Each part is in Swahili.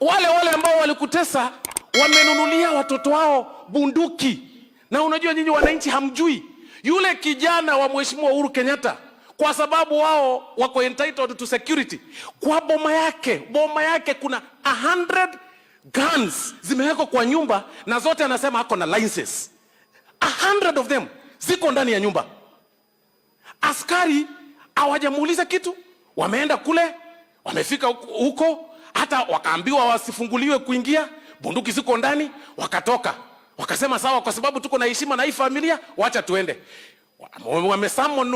wale ambao walikutesa wamenunulia watoto wao bunduki. Na unajua nyinyi wananchi hamjui, yule kijana wa Mheshimiwa Uhuru Kenyatta, kwa sababu wao wako entitled to security, kwa boma yake kuna 100 guns zimewekwa kwa nyumba, na zote anasema hako na licenses. 100 of them ziko ndani ya nyumba. Askari hawajamuuliza kitu, wameenda kule, wamefika huko, hata wakaambiwa wasifunguliwe kuingia, bunduki ziko ndani, wakatoka. Wakasema sawa, kwa sababu tuko na heshima na hii familia, wacha tuende. Wamesummon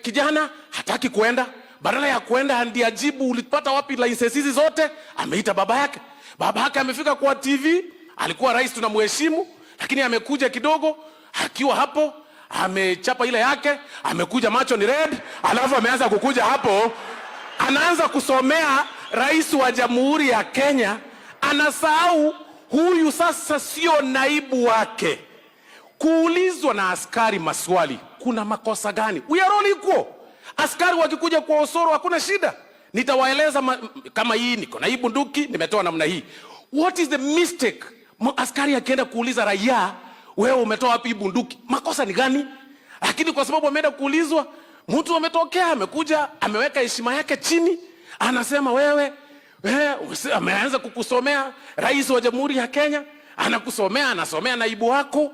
kijana, hataki kuenda. Badala ya kuenda ndiye ajibu, ulipata wapi licenses hizi zote? Ameita baba yake. Baba yake amefika kwa TV, alikuwa rais tunamheshimu, lakini amekuja kidogo, akiwa hapo amechapa ile yake, amekuja macho ni red, alafu ameanza kukuja hapo, anaanza kusomea rais wa Jamhuri ya Kenya. Anasahau huyu sasa sio naibu wake. Kuulizwa na askari maswali, kuna makosa gani? We are all equal. Askari wakikuja kwa Osoro hakuna shida, nitawaeleza kama hii niko na hii bunduki nimetoa namna hii. What is the mistake? Askari akienda kuuliza raia, wewe umetoa wapi bunduki, makosa ni gani? Lakini kwa sababu ameenda kuulizwa, mtu ametokea, amekuja, ameweka heshima yake chini, anasema wewe ameanza kukusomea rais wa Jamhuri ya Kenya, anasomea naibu wako.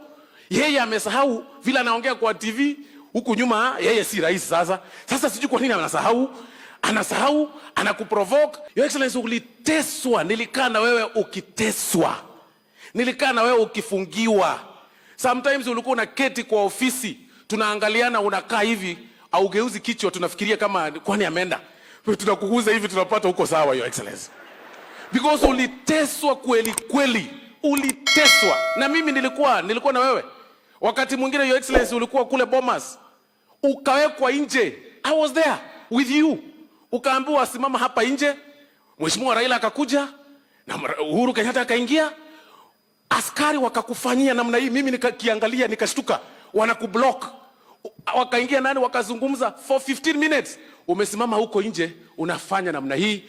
Yeye amesahau vile anaongea kwa TV huku nyuma, yeye si rais sasa. Sasa sijui kwa nini anasahau, anakuprovoke. Your Excellency, uliteswa, nilikaa na wewe ukiteswa, nilikaa na wewe ukifungiwa. Sometimes ulikuwa unaketi kwa ofisi, tunaangaliana, unakaa hivi au geuzi kichwa, tunafikiria kama kwani ameenda. Tunakuguza hivi, tunapata huko sawa, Your Excellency. Because uliteswa kweli, uliteswa. Na mimi nilikuwa na wewe. Wakati mwingine, Your Excellency, ulikuwa kule Bomas, ukawekwa nje. I was there with you. Ukaambiwa simama hapa nje. Mheshimiwa Raila akakuja na Uhuru Kenyatta akaingia. Askari wakakufanyia namna hii, mimi nikiangalia nikashtuka, wanakublock. Wakaingia nani, wakazungumza for 15 minutes. Umesimama huko nje unafanya namna hii,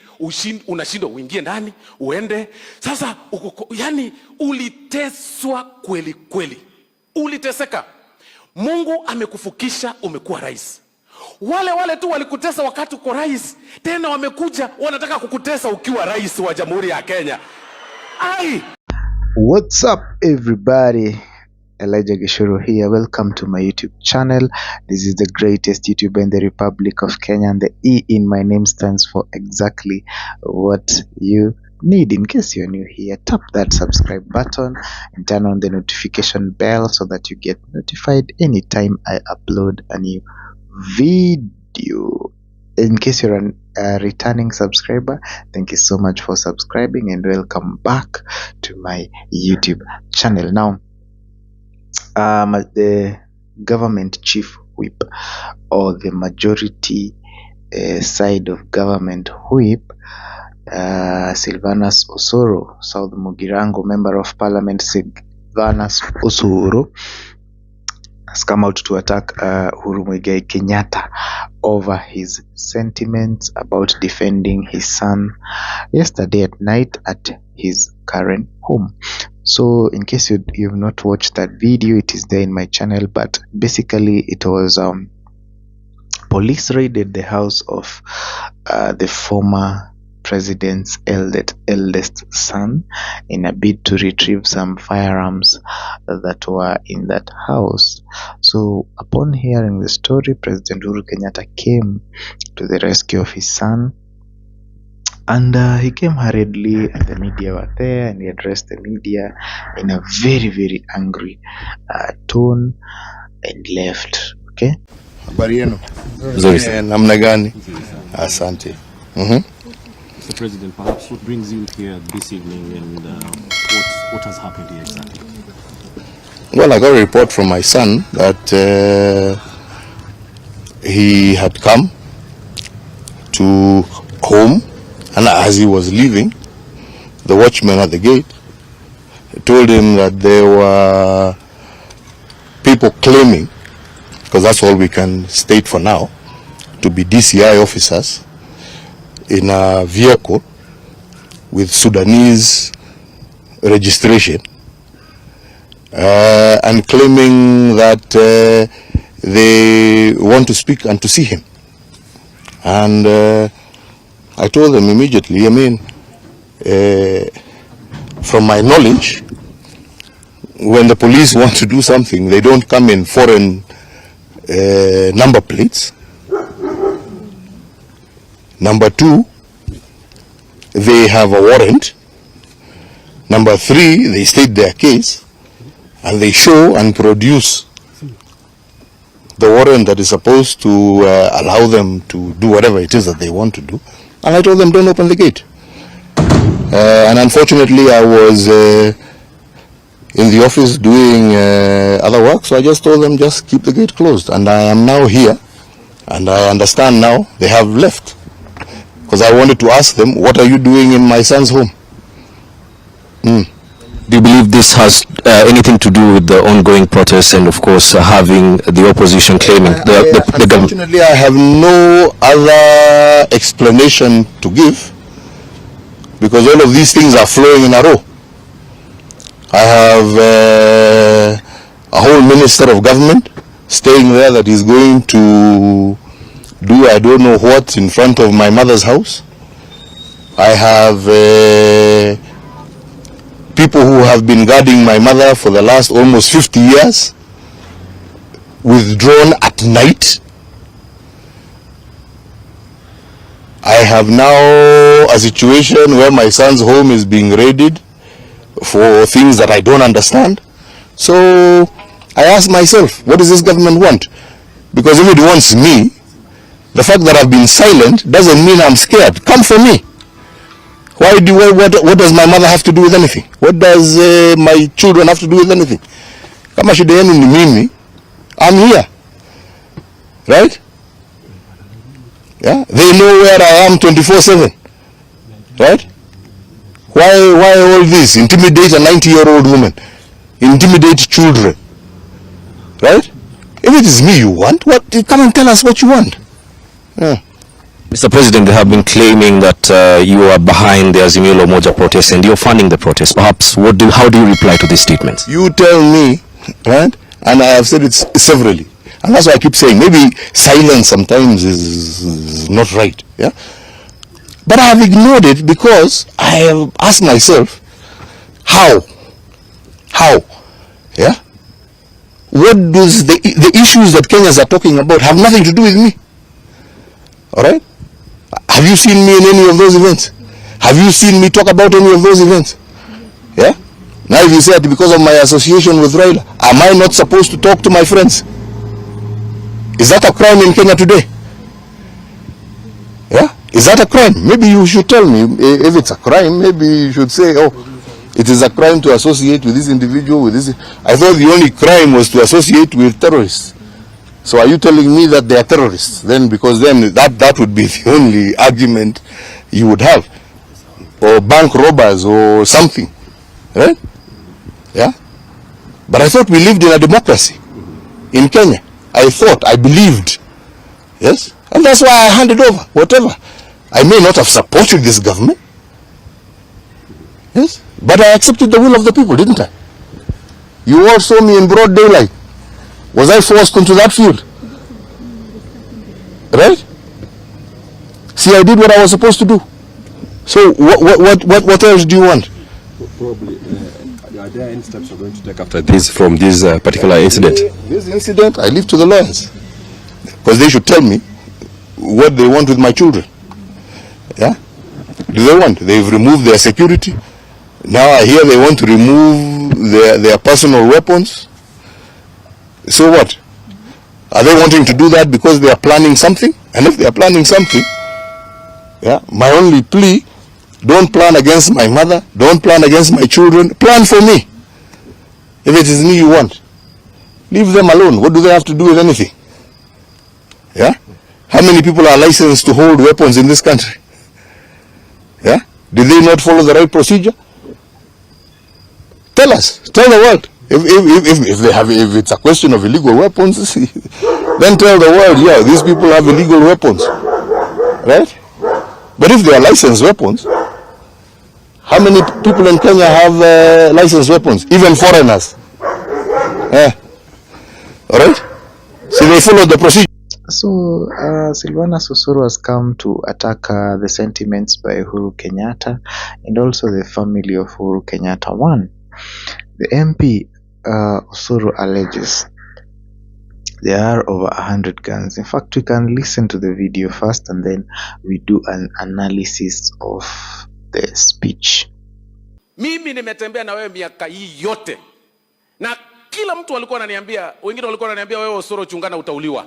unashindwa uingie ndani uende. Sasa yani uliteswa kweli, uliteseka. Mungu amekufukisha, umekuwa rais. Wale tu walikutesa wakati uko rais, tena wamekuja wanataka kukutesa ukiwa rais wa Jamhuri ya Kenya. What's up everybody? Elijah Gishuru here. Welcome to my YouTube channel. This is the greatest YouTuber in the Republic of Kenya, and the E in my name stands for exactly what you need. In case you're new here, tap that subscribe button and turn on the notification bell so that you get notified anytime I upload a new video. In case you're a returning subscriber, thank you so much for subscribing and welcome back to my YouTube channel. Now, the government chief whip, or the majority side of government whip, Sylvanus Osoro, South Mugirango member of parliament Sylvanus Osoro, has come out to attack Uhuru Kenyatta over his sentiments about defending his son yesterday at night at his current home. So in case you've not watched that video, it is there in my channel. But basically it was police raided the house of the former president's eldest son in a bid to retrieve some firearms that were in that house. So upon hearing the story, President Uhuru Kenyatta came to the rescue of his son, and he came hurriedly, and the media were there, and he addressed the media in a very angry tone and left. Okay? Habari yenu. Namna gani? Asante. Mr. President, perhaps what brings you here this evening, and what has happened here exactly? Well, I got a report from my son that he had come to home, and as he was leaving, the watchman at the gate told him that there were people claiming, because that's all we can state for now, to be DCI officers in a vehicle with Sudanese registration and claiming that they want to speak and to see him. And I told them immediately, I mean, from my knowledge, when the police want to do something, they don't come in foreign number plates. Number two, they have a warrant. Number three, they state their case and they show and produce the warrant that is supposed to allow them to do whatever it is that they want to do. And I told them, don't open the gate. And unfortunately, I was in the office doing other work, so I just told them, just keep the gate closed. And I am now here, and I understand now they have left. Because I wanted to ask them, what are you doing in my son's home? Do you believe this has anything to do with the ongoing protests and, of course, having the opposition claiming the government? Unfortunately, I have no other explanation to give, because all of these things are flowing in a row. I have a whole minister of government staying there that is going to do I don't know what in front of my mother's house. I have people who have been guarding my mother for the last almost 50 years withdrawn at night. I have now a situation where my son's home is being raided for things that I don't understand. So I ask myself, what does this government want? Because if it wants me, the fact that I've been silent doesn't mean I'm scared. Come for me. What does my mother have to do with anything? What does my children have to do with anything? Kama shida yenu ni mimi, I'm here. Right? Yeah? They know where I am 24/7. Right? Why all this? Intimidate a 90-year-old woman. Intimidate children. Right? If it is me you want, come and tell us what you want. Yeah. Mr. President, they have been claiming that you are behind the Azimio la Umoja protests and you're funding the protests. Perhaps, how do you reply to these statements? You tell me, right? And I have said it severally. And that's why I keep saying, maybe silence sometimes is not right. Yeah? But I have ignored it because I have asked myself, how? Yeah? What does the issues that Kenyans are talking about have nothing to do with me? All right? Have you seen me in any of those events? Have you seen me talk about any of those events? Yeah? Now if you say that because of my association with Raila, am I not supposed to talk to my friends? Is that a crime in Kenya today? Yeah? Is that a crime? Maybe you should tell me. If it's a crime, maybe you should say, oh, it is a crime to associate with this individual, with this. I thought the only crime was to associate with terrorists. So are you telling me that they are terrorists? Then, because then that would be the only argument you would have. Or bank robbers or something. Right? Yeah? But I thought we lived in a democracy in Kenya. I believed. Yes? And that's why I handed over whatever. I may not have supported this government. Yes? But I accepted the will of the people, didn't I? You all saw me in broad daylight. Was I forced into that field? Right? See, I did what I was supposed to do. So what else do you want? Probably, are there any steps you're going to take after this from this particular incident? This incident, I leave to the lawyers. Because they should tell me what they want with my children. Yeah? Do they want? They've removed their security. Now I hear they want to remove their personal weapons. So what? Are they wanting to do that because they are planning something? And if they are planning something, yeah, my only plea, don't plan against my mother, don't plan against my children, plan for me. If it is me you want, leave them alone. What do they have to do with anything? Yeah? How many people are licensed to hold weapons in this country? Yeah? Did they not follow the right procedure? Tell us, tell the world. If it's a question of illegal weapons, then tell the world, yeah, these people have illegal weapons. Right? But if they are licensed weapons, How many people in Kenya have licensed weapons? Even foreigners. All right? So they follow the procedure. So, Sylvanus Osoro has come to attack the sentiments by Uhuru Kenyatta and also the family of Uhuru Kenyatta. One, the MP Osoro alleges there are over 100 guns. In fact, we can listen to the video first and then we do an analysis of the speech. Mimi nimetembea na wewe miaka hii yote. Na kila mtu walikuwa ananiambia, wengine walikuwa wananiambia wewe Osoro chungana utauliwa.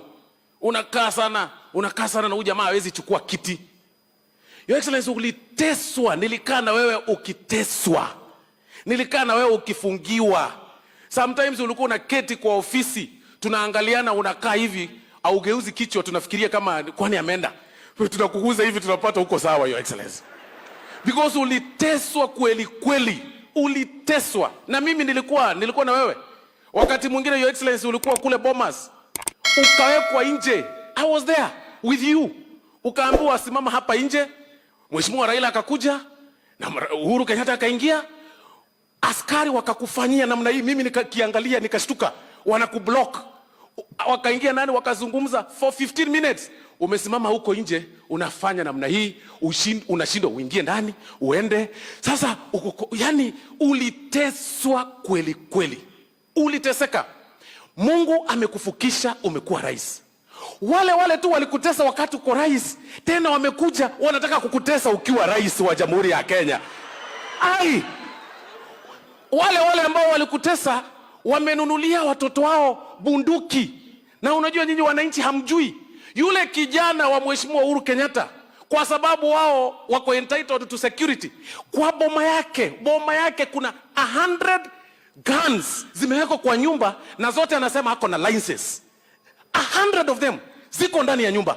Unakaa sana na huyu jamaa hawezi chukua kiti. Your Excellency, uliteswa, nilikaa na wewe ukiteswa. Nilikaa na wewe ukifungiwa. Sometimes ulikuwa unaketi kwa ofisi, tunaangaliana unakaa hivi, au geuzi kichwa tunafikiria kama kwani ameenda. Tunakuguza hivi tunapata huko sawa, Your Excellency. Because uliteswa kweli kweli. Uliteswa. Na mimi nilikuwa na wewe. Wakati mwingine Your Excellency ulikuwa kule Bomas. Ukawekwa nje. I was there with you. Ukaambiwa simama hapa nje. Mheshimiwa Raila akakuja na Uhuru Kenyatta akaingia. Askari wakakufanyia namna hii. Mimi nikiangalia nikashtuka. Wanakublock. Wakaingia nani wakazungumza for 15 minutes. Umesimama huko nje unafanya namna hii, unashindwa uingie ndani, uende. Sasa yani uliteswa kweli kweli. Uliteseka. Mungu amekufukisha, umekuwa rais. Wale tu walikutesa wakati uko rais, tena wamekuja wanataka kukutesa ukiwa rais wa Jamhuri ya Kenya. Ai! Wale ambao walikutesa wamenunulia watoto wao bunduki. Na unajua nyinyi wananchi hamjui. Yule kijana wa Mheshimiwa Uhuru Kenyatta, kwa sababu wao wako entitled to security, kwa boma yake kuna 100 guns zimewekwa kwa nyumba na zote anasema hako na licenses. 100 of them ziko ndani ya nyumba.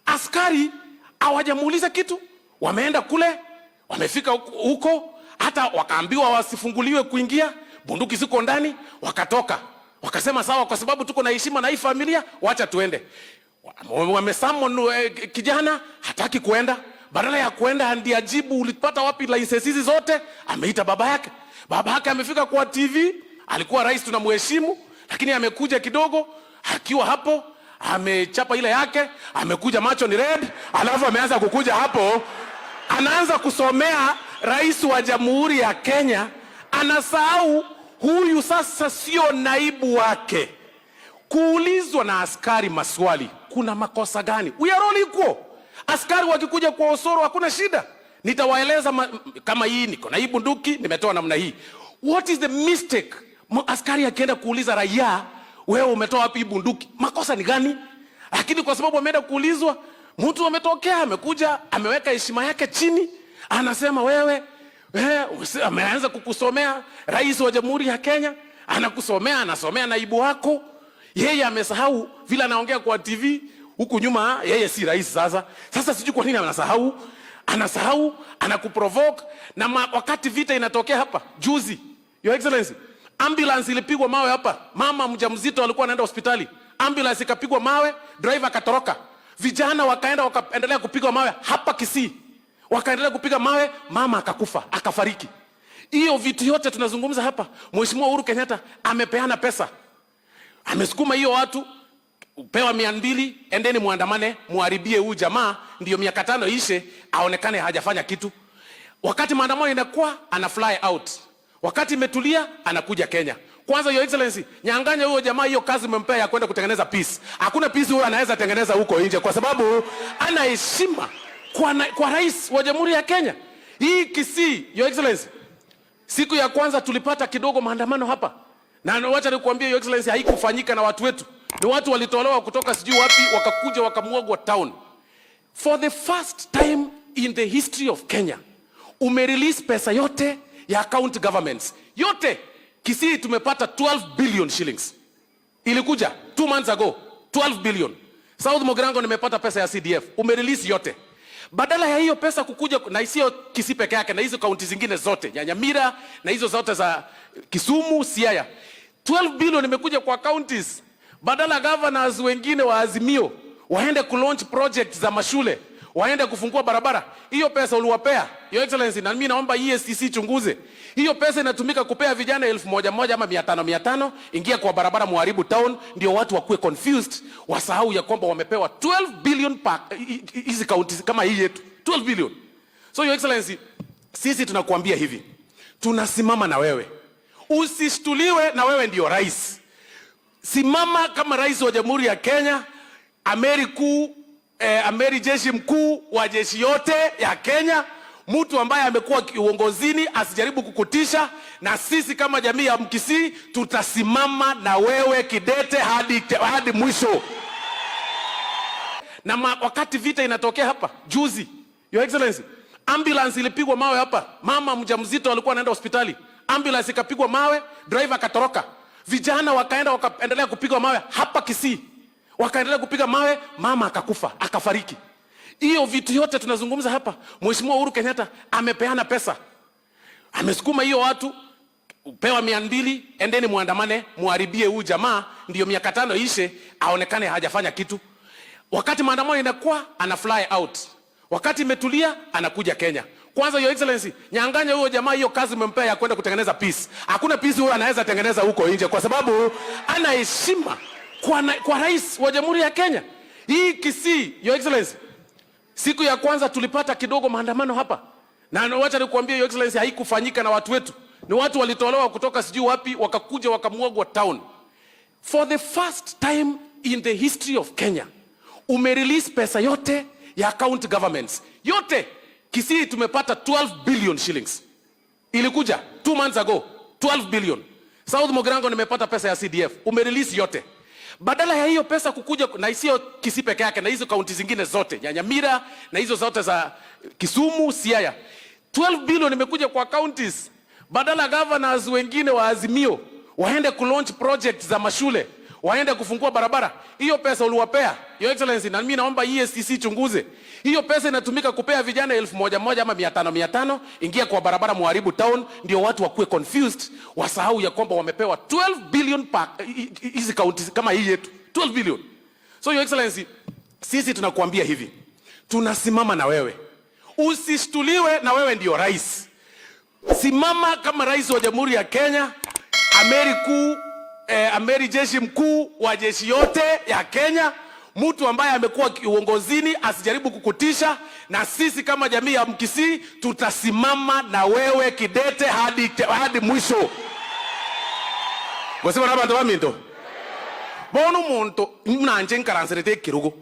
Askari hawajamuuliza kitu, wameenda kule, wamefika huko, hata wakaambiwa wasifunguliwe kuingia, bunduki ziko ndani, wakatoka. Wakasema sawa, kwa sababu tuko na heshima na hii familia, wacha tuende. Wamesummon kijana, hataki kuenda. Badala ya kuenda ndiye ajibu ulipata wapi licenses hizi zote, ameita baba yake. Baba yake amefika kwa TV, alikuwa rais tunamheshimu, lakini amekuja kidogo, akiwa hapo, amechapa ile yake, amekuja macho ni red, alafu ameanza kukuja hapo, anaanza kusomea rais wa Jamhuri ya Kenya, anasahau huyu sasa sio naibu wake. Kuulizwa na askari maswali, kuna makosa gani? We are all equal. Askari wakikuja kwa Osoro hakuna shida. Nitawaeleza kama hii niko na hii bunduki nimetoa namna hii. What is the mistake? Askari akienda kuuliza raia, wewe umetoa wapi bunduki? Makosa ni gani? Lakini kwa sababu ameenda kuulizwa, mtu ametokea, amekuja, ameweka heshima yake chini, anasema wewe ameanza kukusomea rais wa Jamhuri ya Kenya, anasomea naibu wako. Yeye amesahau vile anaongea kwa TV, huku nyuma yeye si rais sasa. Sasa sijui kwa nini anasahau, anakuprovoke. Na wakati vita inatokea hapa, juzi, Your Excellency, ambulance ilipigwa mawe hapa. Mama mjamzito alikuwa anaenda hospitali. Ambulance ikapigwa mawe, driver akatoroka. Vijana wakaendelea kupigwa mawe hapa Kisii. Wakaendelea kupiga mawe, mama akakufa, akafariki. Hiyo vitu yote tunazungumza hapa. Mheshimiwa Uhuru Kenyatta amepeana pesa. Amesukuma hiyo watu, upewa 200, endeni muandamane, muharibie huyu jamaa, ndio miaka 5 ishe, aonekane hajafanya kitu. Wakati maandamano inakuwa, ana fly out. Wakati imetulia, anakuja Kenya. Kwanza Your Excellency, nyanganya huyo jamaa hiyo kazi umempea ya kwenda kutengeneza peace. Hakuna peace huyo anaweza tengeneza huko nje kwa sababu ana heshima kwa rais wa Jamhuri ya Kenya. Hii Kisii, Your Excellency, siku ya kwanza tulipata kidogo maandamano hapa. Na wacha nikuambie Your Excellency, haikufanyika na watu wetu. Ni watu walitolewa kutoka sijui wapi, wakakuja wakamwagwa town. For the first time in the history of Kenya, umerelease pesa yote ya county governments. Yote. Kisii tumepata 12 billion shillings. Ilikuja 2 months ago, 12 billion. South Mogirango nimepata pesa ya CDF. Umerelease yote. Badala ya hiyo pesa kukuja, na isiyo Kisii peke yake, na hizo kaunti zingine zote, Nyanyamira na hizo zote za Kisumu, Siaya, 12 billion imekuja kwa counties. Badala governors wengine wa Azimio waende ku launch project za mashule, waende kufungua barabara. Hiyo pesa uliwapea, Your Excellency, na mimi naomba EACC chunguze. Hiyo pesa inatumika kupea vijana 1,100 ama 500, ingia kwa barabara, muharibu town, ndio watu wakuwe confused, wasahau ya kwamba wamepewa 12 billion hizi counties kama hii yetu, 12 billion. So Your Excellency, sisi tunakuambia hivi, tunasimama na wewe. Usishtuliwe na wewe ndio rais. Simama kama rais wa Jamhuri ya Kenya, amiri jeshi mkuu wa jeshi yote ya Kenya, mtu ambaye amekuwa uongozini, asijaribu kukutisha, na sisi kama jamii ya Mkisii tutasimama na wewe kidete hadi mwisho. Na wakati vita inatokea hapa juzi, Your Excellency, ambulance ilipigwa mawe hapa. Mama mjamzito alikuwa anaenda hospitali, ambulance ikapigwa mawe, driver akatoroka. Vijana wakaendelea kupigwa mawe hapa Kisii. Wakaendelea kupiga mawe, mama akakufa, akafariki. Hiyo vitu yote tunazungumza hapa, Mheshimiwa Uhuru Kenyatta amepeana pesa. Amesukuma hiyo watu, upewa 200, endeni muandamane, muharibie huyu jamaa, ndio miaka 5 ishe, aonekane hajafanya kitu. Wakati maandamano inakuwa, ana fly out. Wakati imetulia, anakuja Kenya. Kwanza Your Excellency, nyanganya huyo jamaa hiyo kazi umempea ya kwenda kutengeneza peace. Hakuna peace huyo anaweza tengeneza huko nje, kwa sababu ana heshima kwa rais wa Jamhuri ya Kenya. Hii Kisii, Your Excellency, siku ya kwanza tulipata kidogo maandamano hapa. Na wacha nikuambie Your Excellency, haikufanyika na watu wetu. Ni watu walitolewa kutoka sijui wapi, wakakuja wakamwagwa town. For the first time in the history of Kenya, umerelease pesa yote ya county governments. Yote. Kisii tumepata 12 billion shillings. Ilikuja 2 months ago, 12 billion. South Mogirango nimepata pesa ya CDF. Umerelease yote. Badala ya hiyo pesa kukuja, na isiyo Kisii peke yake, na hizo kaunti zingine zote, Nyanyamira na hizo zote za Kisumu, Siaya, 12 billion imekuja kwa counties. Badala governors wengine wa Azimio waende launch project za mashule, waende kufungua barabara, hiyo pesa uliwapea, Your Excellency, na mimi naomba EACC chunguze. Hiyo pesa inatumika kupea vijana 1,100 ama 500, ingia kwa barabara, muharibu town, ndio watu wakuwe confused, wasahau ya kwamba wamepewa 12 billion hizi counties kama hii yetu, 12 billion. So Your Excellency, sisi tunakuambia hivi, tunasimama na wewe. Usishtuliwe na wewe ndio rais. Simama kama rais wa Jamhuri ya Kenya, amiri jeshi mkuu wa jeshi yote ya Kenya, mtu ambaye amekuwa uongozini, asijaribu kukutisha, na sisi kama jamii ya Mkisii tutasimama na wewe kidete hadi mwisho. Gosema na bantu baminto. Bono muntu mnanje nkaransirete kirugo.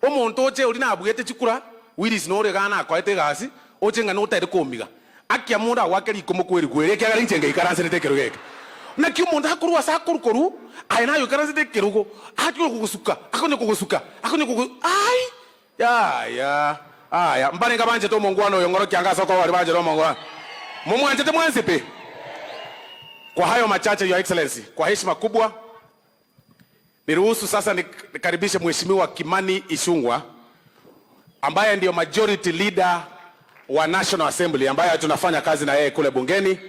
Omuntu oche uri nabwete chikura, wiris nore gana akwete gasi, oche ngano tayari komiga. Akiamura wakeri kumukweri kwere kyagari nchenge ikaransirete kirugo. Na kiumuntu hakuru asakurukoru aina yo karazite kirugo hakuru kugusuka akonye kugusuka ya mbane kabanje to mongwano yongoro kyanga soko wali banje to mongwano mumwanje te mwanzipe. Kwa hayo machache, Your Excellency, kwa heshima kubwa niruhusu sasa nikaribishe Mheshimiwa Kimani Ichung'wah ambaye ndio majority leader wa National Assembly, ambaye tunafanya kazi na yeye kule bungeni.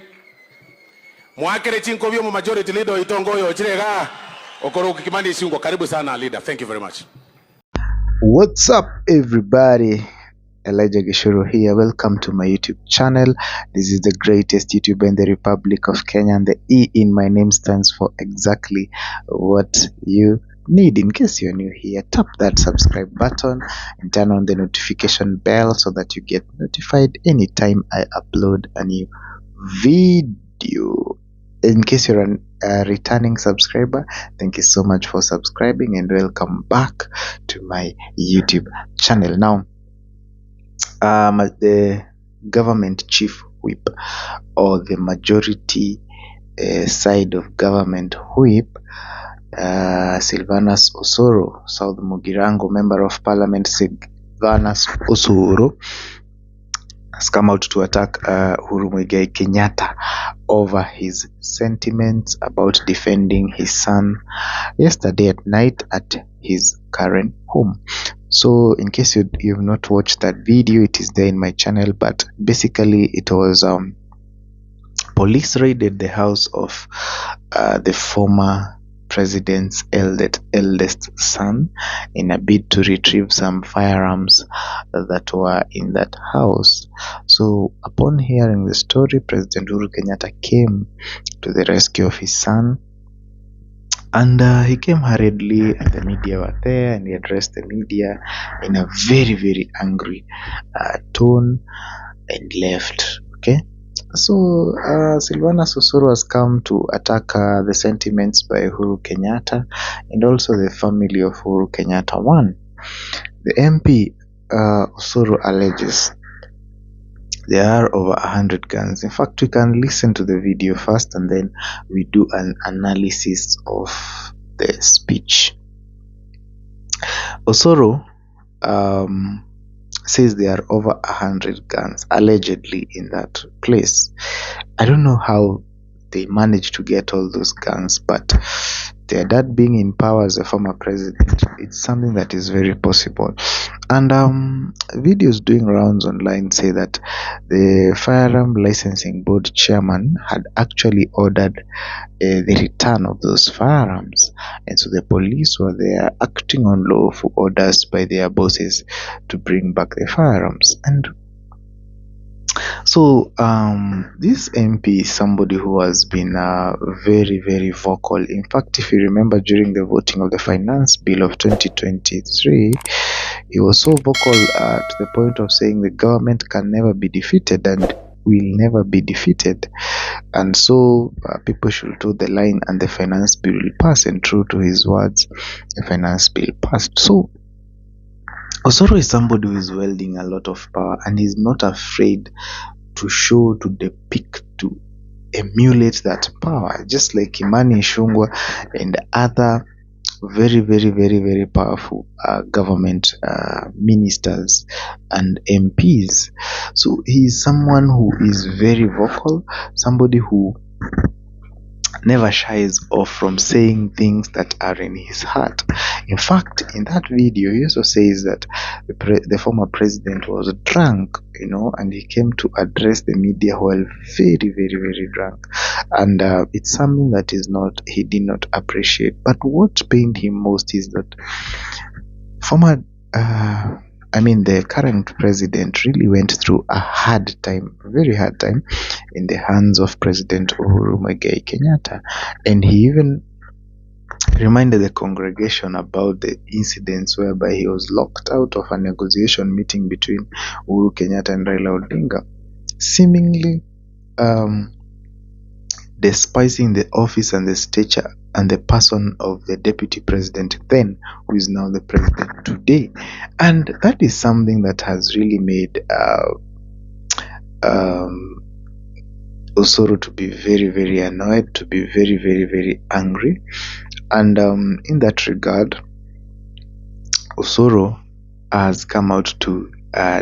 Mwakere chinko vyo majority leader itongoyo chirega okoro Kimani Ichung'wah, karibu sana leader. Thank you very much. What's up everybody? Elijah Gishuru here. Welcome to my YouTube channel. This is the greatest YouTube in the Republic of Kenya, and the E in my name stands for exactly what you need. In case you're new here, tap that subscribe button and turn on the notification bell so that you get notified anytime I upload a new video. In case you're a returning subscriber, thank you so much for subscribing and welcome back to my YouTube channel. Now, the government chief whip, or the majority side of government whip, Sylvanus Osoro, South Mogirango member of parliament Sylvanus Osoro, has come out to attack Uhuru Kenyatta over his sentiments about defending his son yesterday at night at his current home. So in case you've not watched that video, it is there in my channel, but basically it was police raided the house of the former president's eldest son in a bid to retrieve some firearms that were in that house. So upon hearing the story, President Uhuru Kenyatta came to the rescue of his son, and he came hurriedly, and the media were there, and he addressed the media in a very, very angry tone and left. Okay. So Sylvanus Osoro has come to attack the sentiments by Uhuru Kenyatta and also the family of Uhuru Kenyatta. One, the MP Osoro alleges there are over 100 guns. In fact, we can listen to the video first and then we do an analysis of the speech. Osoro says there are over 100 guns allegedly in that place. I don't know how they managed to get all those guns, but their dad being in power as a former president, it's something that is very possible. And videos doing rounds online say that the Firearm Licensing Board chairman had actually ordered the return of those firearms, and so the police were there acting on lawful orders by their bosses to bring back the firearms. And so this MP is somebody who has been very, very vocal. In fact, if you remember, during the voting of the finance bill of 2023, he was so vocal to the point of saying the government can never be defeated and will never be defeated, and so people should toe the line and the finance bill will pass. And true to his words, the finance bill passed. So Osoro is somebody who is wielding a lot of power, and he's not afraid to show, to depict, to emulate that power, just like Imani Ichung'wah and other very, very, very, very powerful government ministers and MPs. So he is someone who is very vocal, somebody who never shies off from saying things that are in his heart. In fact, in that video, he also says that the former president was drunk, and he came to address the media while very, very, very drunk. And it's something that he did not appreciate. But what pained him most is that the current president really went through a hard time, a very hard time, in the hands of President Uhuru Kenyatta. And he even reminded the congregation about the incidents whereby he was locked out of a negotiation meeting between Uhuru Kenyatta and Raila Odinga, seemingly despising the office and the stature and the person of the deputy president then, who is now the president today. And that is something that has really made Osoro to be very, very annoyed, to be very, very, very angry. And in that regard, Osoro has come out to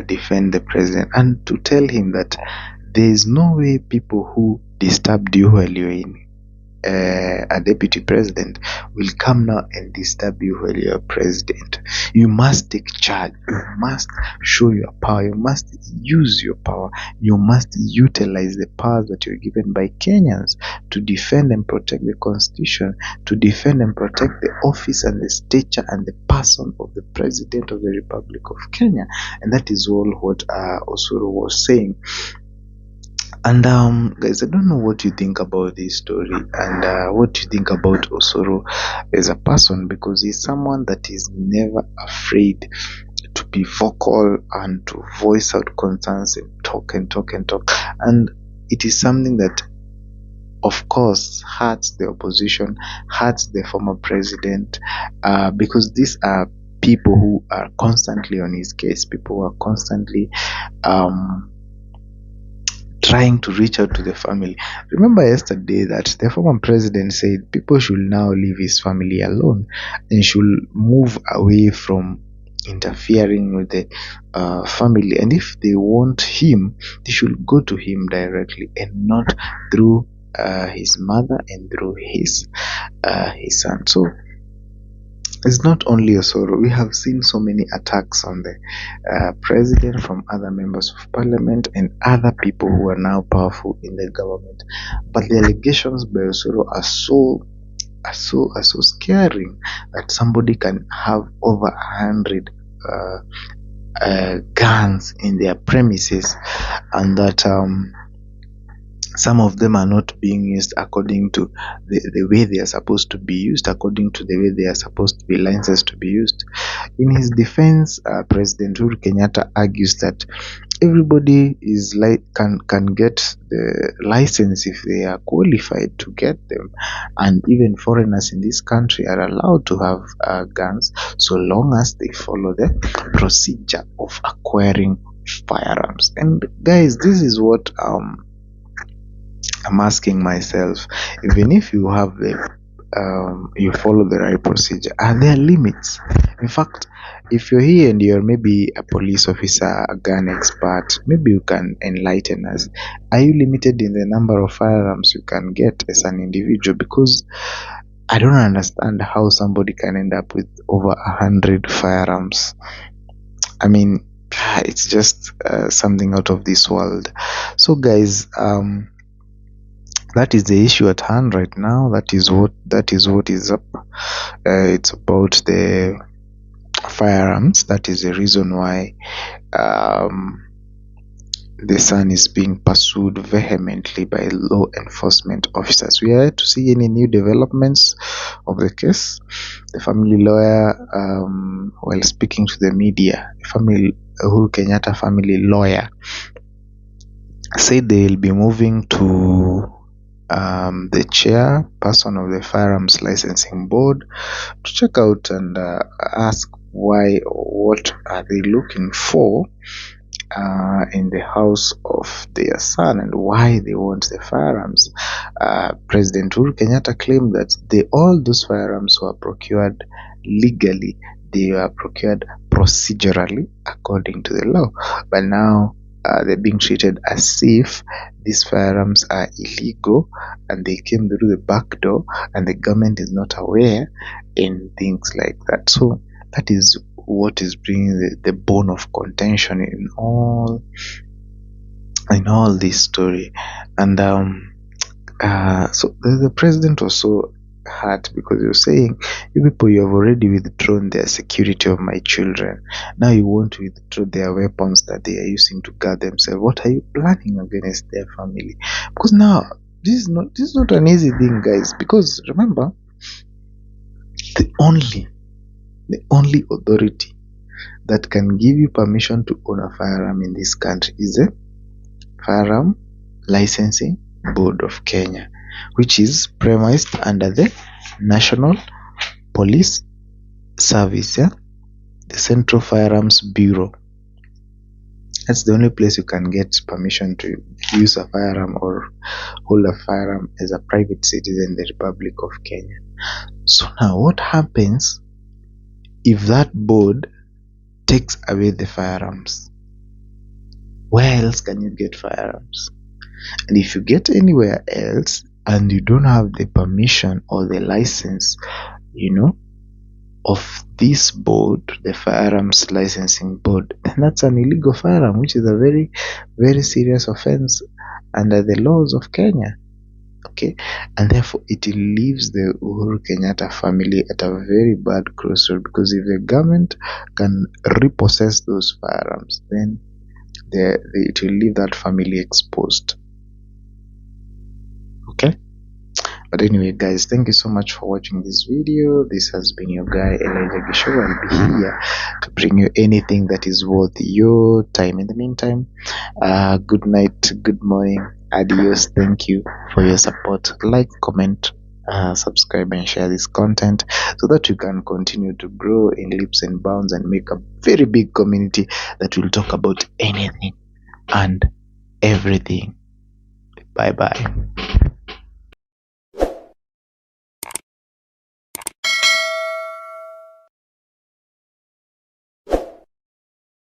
defend the president and to tell him that there is no way people who disturbed you while you're in a deputy president will come now and disturb you while you're president. You must take charge. You must show your power. You must use your power. You must utilize the powers that you're given by Kenyans to defend and protect the constitution, to defend and protect the office and the stature and the person of the president of the Republic of Kenya. And that is all what Osoro was saying. And guys, I don't know what you think about this story and what you think about Osoro as a person, because he's someone that is never afraid to be vocal and to voice out concerns and talk and talk and talk. And it is something that, of course, hurts the opposition, hurts the former president, because these are people who are constantly on his case, people who are constantly trying to reach out to the family. Remember yesterday that the former president said people should now leave his family alone and should move away from interfering with the family. And if they want him, they should go to him directly and not through his mother and through his son. So it's not only Osoro. We have seen so many attacks on the president from other members of parliament and other people who are now powerful in the government. But the allegations by Osoro are so are so scaring that somebody can have over 100 guns in their premises, and that some of them are not being used according to the way they are supposed to be used, according to the way they are supposed to be licensed to be used. In his defense, President Uhuru Kenyatta argues that everybody is can get the license if they are qualified to get them, and even foreigners in this country are allowed to have guns so long as they follow the procedure of acquiring firearms. And guys, this is what I'm asking myself. Even if you have you follow the right procedure, are there limits? In fact, if you're here and you're maybe a police officer, a gun expert, maybe you can enlighten us. Are you limited in the number of firearms you can get as an individual? Because I don't understand how somebody can end up with over 100 firearms. I mean, it's just something out of this world. So guys, that is the issue at hand right now. That is what is up. It's about the firearms. That is the reason why the son is being pursued vehemently by law enforcement officers. We are yet to see any new developments of the case. The family lawyer, while speaking to the media, Uhuru Kenyatta family lawyer, said they will be moving to the chairperson of the Firearms Licensing Board to check out and ask why or what are they looking for in the house of their son and why they want the firearms. President Uhuru Kenyatta claimed that all those firearms were procured legally. They were procured procedurally according to the law, but now they're being treated as if these firearms are illegal and they came through the back door and the government is not aware in things like that. So that is what is bringing the bone of contention in all this story. And so the president was so hurt because he was saying, you people, you have already withdrawn the security of my children. Now you want to withdraw their weapons that they are using to guard themselves. What are you planning against their family? Because now this is not an easy thing, guys, because remember, the only authority that can give you permission to own a firearm in this country is the Firearm Licensing Board of Kenya, which is premised under the National Police Service, the Central Firearms Bureau. That's the only place you can get permission to use a firearm or hold a firearm as a private citizen in the Republic of Kenya. So now what happens if that board takes away the firearms? Where else can you get firearms? And if you get anywhere else and you don't have the permission or the license, of this board, the Firearms Licensing Board, then that's an illegal firearm, which is a very, very serious offense under the laws of Kenya. Okay, and therefore it leaves the Uhuru Kenyatta family at a very bad crossroad, because if the government can repossess those firearms, then it will leave that family exposed. Okay, but anyway, guys, thank you so much for watching this video. This has been your guy Elijah Gisho. I'll be here to bring you anything that is worth your time. In the meantime, good night, good morning, adios. Thank you for your support. Like, comment, subscribe and share this content so that we can continue to grow in leaps and bounds and make a very big community that will talk about anything and everything. Bye bye.